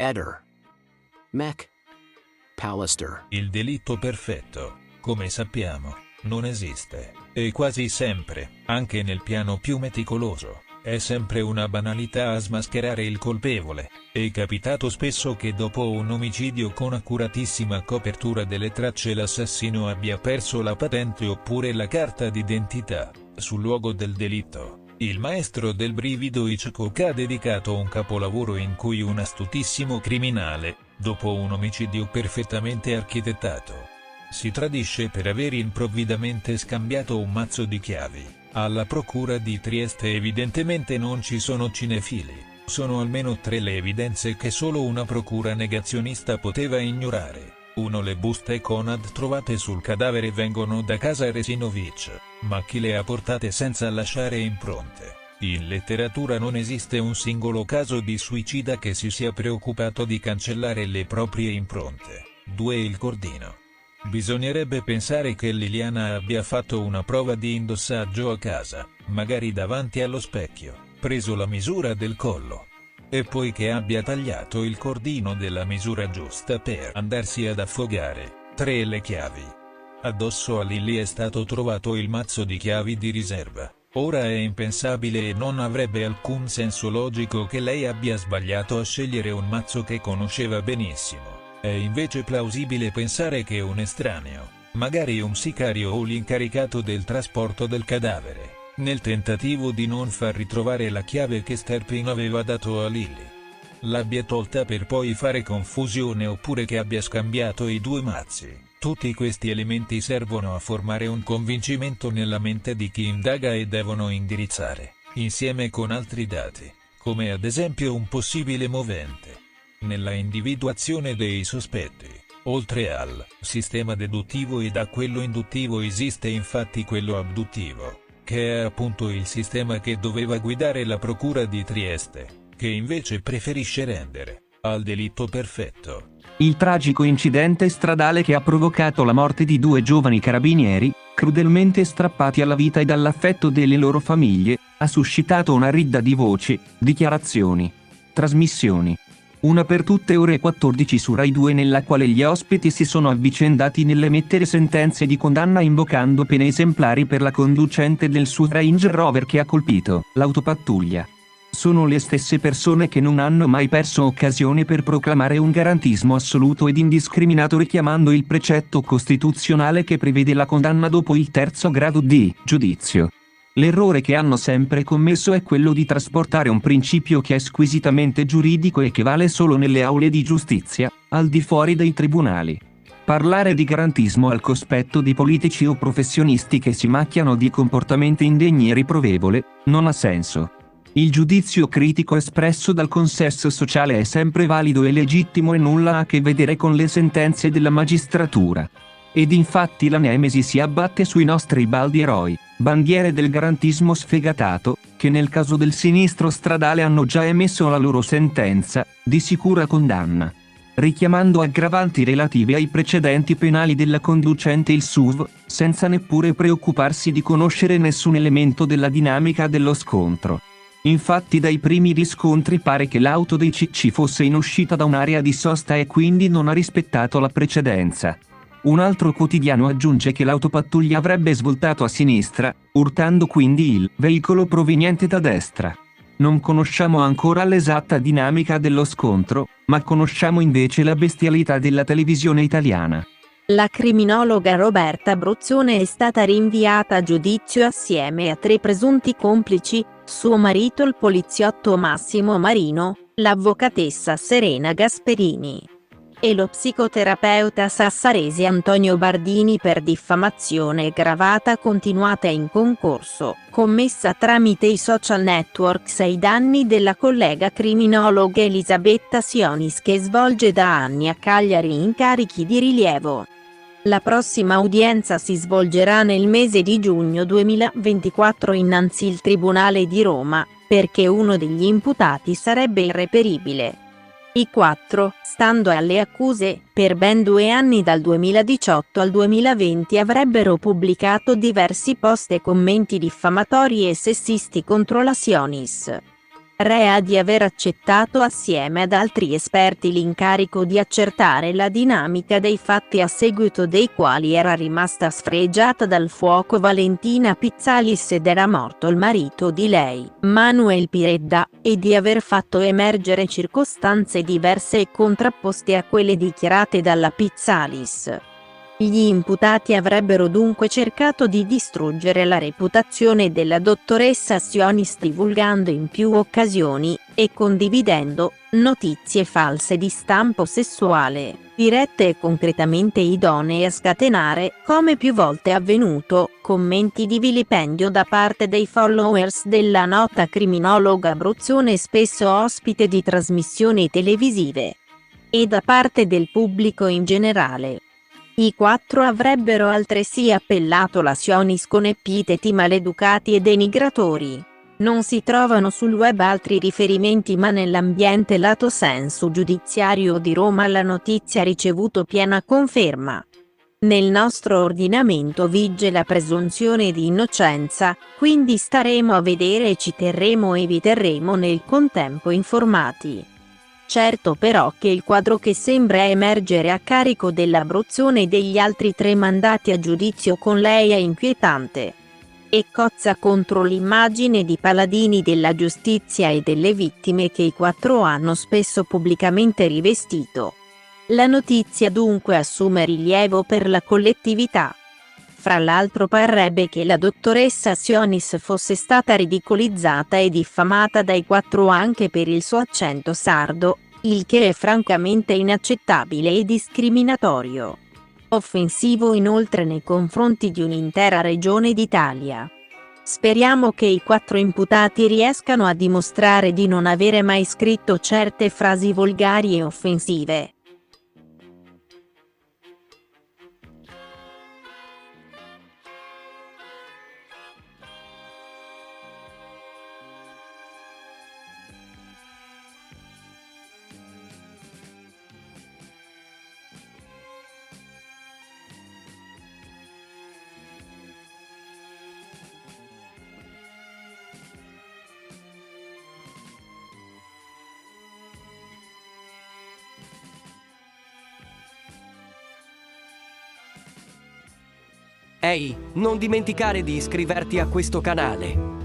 Eder. Mech. Pallister. Il delitto perfetto, come sappiamo, non esiste, e quasi sempre, anche nel piano più meticoloso, è sempre una banalità a smascherare il colpevole. È capitato spesso che dopo un omicidio con accuratissima copertura delle tracce l'assassino abbia perso la patente oppure la carta d'identità. Sul luogo del delitto, il maestro del brivido Hitchcock ha dedicato un capolavoro in cui un astutissimo criminale, dopo un omicidio perfettamente architettato, si tradisce per aver improvvidamente scambiato un mazzo di chiavi. Alla procura di Trieste evidentemente non ci sono cinefili, sono almeno 3 le evidenze che solo una procura negazionista poteva ignorare. 1. Le buste Conad trovate sul cadavere vengono da casa Resinovic, ma chi le ha portate senza lasciare impronte? In letteratura non esiste un singolo caso di suicida che si sia preoccupato di cancellare le proprie impronte. 2. Il cordino. Bisognerebbe pensare che Liliana abbia fatto una prova di indossaggio a casa, magari davanti allo specchio, preso la misura del collo, e poi che abbia tagliato il cordino della misura giusta per andarsi ad affogare. 3. Le chiavi. Addosso a Lily è stato trovato il mazzo di chiavi di riserva. Ora è impensabile e non avrebbe alcun senso logico che lei abbia sbagliato a scegliere un mazzo che conosceva benissimo. È invece plausibile pensare che un estraneo, magari un sicario o l'incaricato del trasporto del cadavere, nel tentativo di non far ritrovare la chiave che Sterpin aveva dato a Lily, l'abbia tolta per poi fare confusione oppure che abbia scambiato i 2 mazzi. Tutti questi elementi servono a formare un convincimento nella mente di chi indaga e devono indirizzare, insieme con altri dati, come ad esempio un possibile movente, nella individuazione dei sospetti. Oltre al sistema deduttivo e da quello induttivo esiste infatti quello abduttivo, che è appunto il sistema che doveva guidare la procura di Trieste, che invece preferisce rendere al delitto perfetto. Il tragico incidente stradale che ha provocato la morte di 2 giovani carabinieri, crudelmente strappati alla vita e dall'affetto delle loro famiglie, ha suscitato una ridda di voci, dichiarazioni, trasmissioni. Una per tutte ore 14 su Rai 2 nella quale gli ospiti si sono avvicendati nell'emettere sentenze di condanna invocando pene esemplari per la conducente del SUV Range Rover che ha colpito l'autopattuglia. Sono le stesse persone che non hanno mai perso occasione per proclamare un garantismo assoluto ed indiscriminato richiamando il precetto costituzionale che prevede la condanna dopo il 3° grado di giudizio. L'errore che hanno sempre commesso è quello di trasportare un principio che è squisitamente giuridico e che vale solo nelle aule di giustizia, al di fuori dei tribunali. Parlare di garantismo al cospetto di politici o professionisti che si macchiano di comportamenti indegni e riprovevole, non ha senso. Il giudizio critico espresso dal consesso sociale è sempre valido e legittimo e nulla ha a che vedere con le sentenze della magistratura. Ed infatti la nemesi si abbatte sui nostri baldi eroi, bandiere del garantismo sfegatato, che nel caso del sinistro stradale hanno già emesso la loro sentenza, di sicura condanna, richiamando aggravanti relative ai precedenti penali della conducente il SUV, senza neppure preoccuparsi di conoscere nessun elemento della dinamica dello scontro. Infatti dai primi riscontri pare che l'auto dei CC fosse in uscita da un'area di sosta e quindi non ha rispettato la precedenza. Un altro quotidiano aggiunge che l'autopattuglia avrebbe svoltato a sinistra, urtando quindi il veicolo proveniente da destra. Non conosciamo ancora l'esatta dinamica dello scontro, ma conosciamo invece la bestialità della televisione italiana. La criminologa Roberta Bruzzone è stata rinviata a giudizio assieme a 3 presunti complici, suo marito il poliziotto Massimo Marino, l'avvocatessa Serena Gasperini e lo psicoterapeuta sassarese Antonio Bardini per diffamazione aggravata continuata in concorso, commessa tramite i social networks ai danni della collega criminologa Elisabetta Sionis che svolge da anni a Cagliari incarichi di rilievo. La prossima udienza si svolgerà nel mese di giugno 2024 innanzi il Tribunale di Roma, perché uno degli imputati sarebbe irreperibile. I 4, stando alle accuse, per ben 2 anni dal 2018 al 2020 avrebbero pubblicato diversi post e commenti diffamatori e sessisti contro la Sionis. rea di aver accettato assieme ad altri esperti l'incarico di accertare la dinamica dei fatti a seguito dei quali era rimasta sfregiata dal fuoco Valentina Pizzalis ed era morto il marito di lei, Manuel Piredda, e di aver fatto emergere circostanze diverse e contrapposte a quelle dichiarate dalla Pizzalis. Gli imputati avrebbero dunque cercato di distruggere la reputazione della dottoressa Sionis divulgando in più occasioni, e condividendo, notizie false di stampo sessuale, dirette e concretamente idonee a scatenare, come più volte avvenuto, commenti di vilipendio da parte dei followers della nota criminologa abruzzone spesso ospite di trasmissioni televisive. E da parte del pubblico in generale. I quattro avrebbero altresì appellato la Sionis con epiteti maleducati e denigratori. Non si trovano sul web altri riferimenti, ma nell'ambiente lato sensu giudiziario di Roma la notizia ha ricevuto piena conferma. Nel nostro ordinamento vige la presunzione di innocenza, quindi staremo a vedere e ci terremo e vi terremo nel contempo informati. Certo però che il quadro che sembra emergere a carico dell'Abruzzone e degli altri 3 mandati a giudizio con lei è inquietante. E cozza contro l'immagine di paladini della giustizia e delle vittime che i 4 hanno spesso pubblicamente rivestito. La notizia dunque assume rilievo per la collettività. Fra l'altro parrebbe che la dottoressa Sionis fosse stata ridicolizzata e diffamata dai 4 anche per il suo accento sardo, il che è francamente inaccettabile e discriminatorio. Offensivo inoltre nei confronti di un'intera regione d'Italia. Speriamo che i 4 imputati riescano a dimostrare di non avere mai scritto certe frasi volgari e offensive. Ehi, non dimenticare di iscriverti a questo canale.